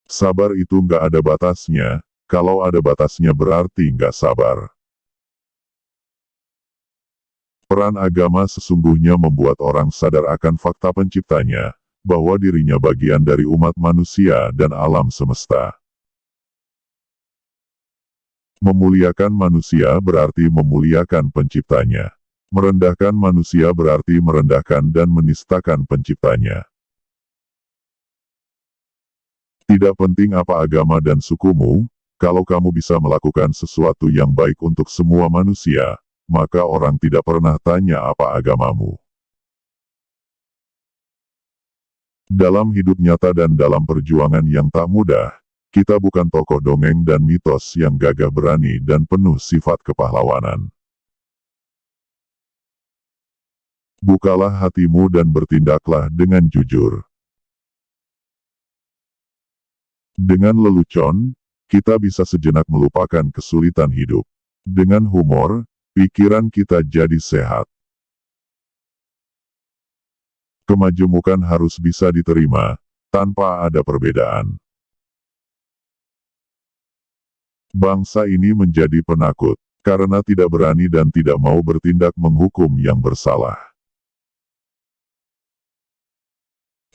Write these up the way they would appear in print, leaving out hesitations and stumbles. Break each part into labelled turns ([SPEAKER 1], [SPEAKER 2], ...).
[SPEAKER 1] Sabar itu nggak ada batasnya, kalau ada batasnya berarti nggak sabar. Peran agama sesungguhnya membuat orang sadar akan fakta penciptanya, bahwa dirinya bagian dari umat manusia dan alam semesta. Memuliakan manusia berarti memuliakan penciptanya. Merendahkan manusia berarti merendahkan dan menistakan penciptanya. Tidak penting apa agama dan sukumu, kalau kamu bisa melakukan sesuatu yang baik untuk semua manusia, maka orang tidak pernah tanya apa agamamu. Dalam hidup nyata dan dalam perjuangan yang tak mudah, kita bukan tokoh dongeng dan mitos yang gagah berani dan penuh sifat kepahlawanan. Bukalah hatimu dan bertindaklah dengan jujur. Dengan lelucon, kita bisa sejenak melupakan kesulitan hidup. Dengan humor, pikiran kita jadi sehat. Kemajemukan harus bisa diterima, tanpa ada perbedaan. Bangsa ini menjadi penakut, karena tidak berani dan tidak mau bertindak menghukum yang bersalah.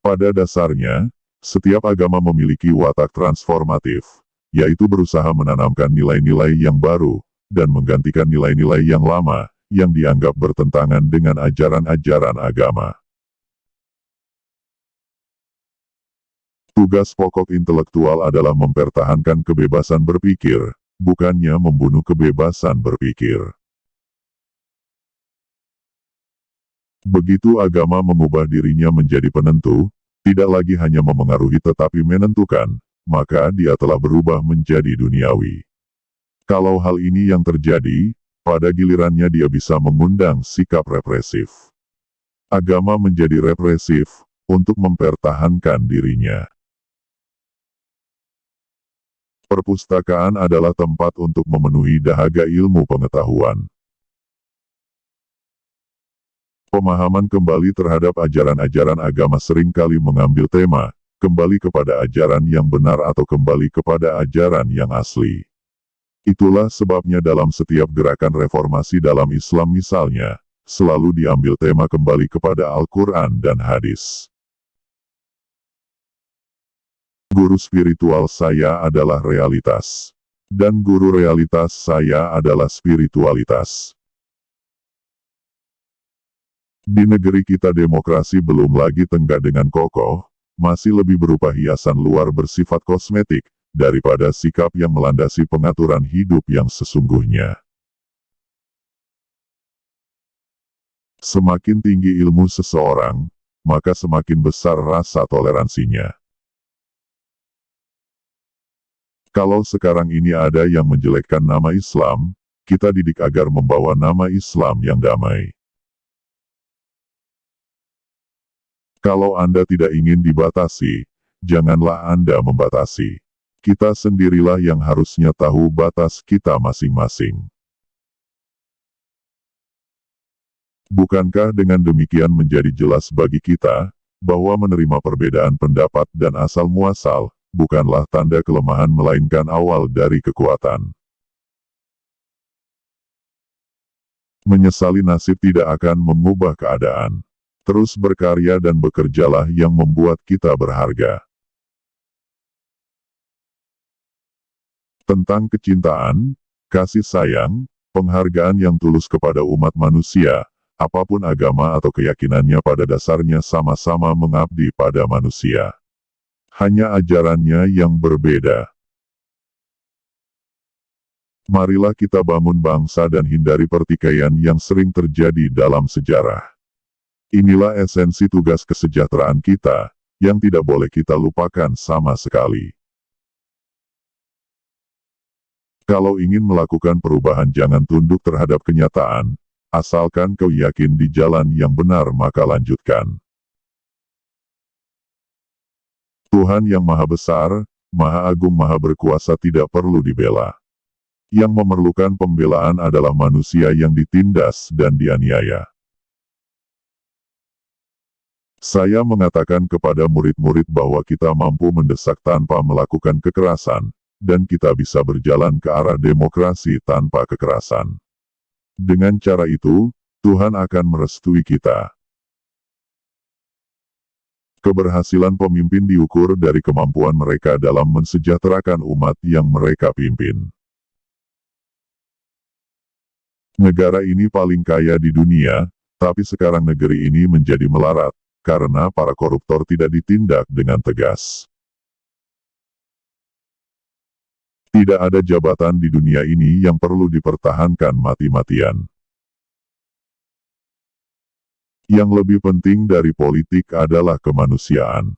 [SPEAKER 1] Pada dasarnya, setiap agama memiliki watak transformatif, yaitu berusaha menanamkan nilai-nilai yang baru, dan menggantikan nilai-nilai yang lama, yang dianggap bertentangan dengan ajaran-ajaran agama. Tugas pokok intelektual adalah mempertahankan kebebasan berpikir, bukannya membunuh kebebasan berpikir. Begitu agama mengubah dirinya menjadi penentu, tidak lagi hanya memengaruhi tetapi menentukan, maka dia telah berubah menjadi duniawi. Kalau hal ini yang terjadi, pada gilirannya dia bisa mengundang sikap represif. Agama menjadi represif, untuk mempertahankan dirinya. Perpustakaan adalah tempat untuk memenuhi dahaga ilmu pengetahuan. Pemahaman kembali terhadap ajaran-ajaran agama seringkali mengambil tema, kembali kepada ajaran yang benar atau kembali kepada ajaran yang asli. Itulah sebabnya dalam setiap gerakan reformasi dalam Islam misalnya, selalu diambil tema kembali kepada Al-Quran dan hadis. Guru spiritual saya adalah realitas. Dan guru realitas saya adalah spiritualitas. Di negeri kita demokrasi belum lagi tegak dengan kokoh, masih lebih berupa hiasan luar bersifat kosmetik, daripada sikap yang melandasi pengaturan hidup yang sesungguhnya. Semakin tinggi ilmu seseorang, maka semakin besar rasa toleransinya. Kalau sekarang ini ada yang menjelekkan nama Islam, kita didik agar membawa nama Islam yang damai. Kalau Anda tidak ingin dibatasi, janganlah Anda membatasi. Kita sendirilah yang harusnya tahu batas kita masing-masing. Bukankah dengan demikian menjadi jelas bagi kita, bahwa menerima perbedaan pendapat dan asal-muasal, bukanlah tanda kelemahan melainkan awal dari kekuatan. Menyesali nasib tidak akan mengubah keadaan. Terus berkarya dan bekerjalah yang membuat kita berharga. Tentang kecintaan, kasih sayang, penghargaan yang tulus kepada umat manusia, apapun agama atau keyakinannya pada dasarnya sama-sama mengabdi pada manusia. Hanya ajarannya yang berbeda. Marilah kita bangun bangsa dan hindari pertikaian yang sering terjadi dalam sejarah. Inilah esensi tugas kesejahteraan kita, yang tidak boleh kita lupakan sama sekali. Kalau ingin melakukan perubahan jangan tunduk terhadap kenyataan, asalkan kau yakin di jalan yang benar maka lanjutkan. Tuhan yang Maha Besar, Maha Agung Maha Berkuasa tidak perlu dibela. Yang memerlukan pembelaan adalah manusia yang ditindas dan dianiaya. Saya mengatakan kepada murid-murid bahwa kita mampu mendesak tanpa melakukan kekerasan, dan kita bisa berjalan ke arah demokrasi tanpa kekerasan. Dengan cara itu, Tuhan akan merestui kita. Keberhasilan pemimpin diukur dari kemampuan mereka dalam mensejahterakan umat yang mereka pimpin. Negara ini paling kaya di dunia, tapi sekarang negeri ini menjadi melarat, karena para koruptor tidak ditindak dengan tegas. Tidak ada jabatan di dunia ini yang perlu dipertahankan mati-matian. Yang lebih penting dari politik adalah kemanusiaan.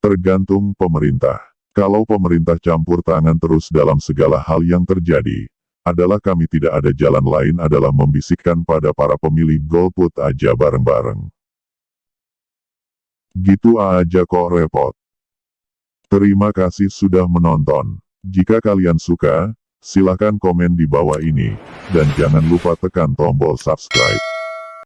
[SPEAKER 1] Tergantung pemerintah. Kalau pemerintah campur tangan terus dalam segala hal yang terjadi, adalah kami tidak ada jalan lain adalah membisikkan pada para pemilih golput aja bareng-bareng. Gitu aja kok repot. Terima kasih sudah menonton. Jika kalian suka, silakan komen di bawah ini, dan jangan lupa tekan tombol subscribe.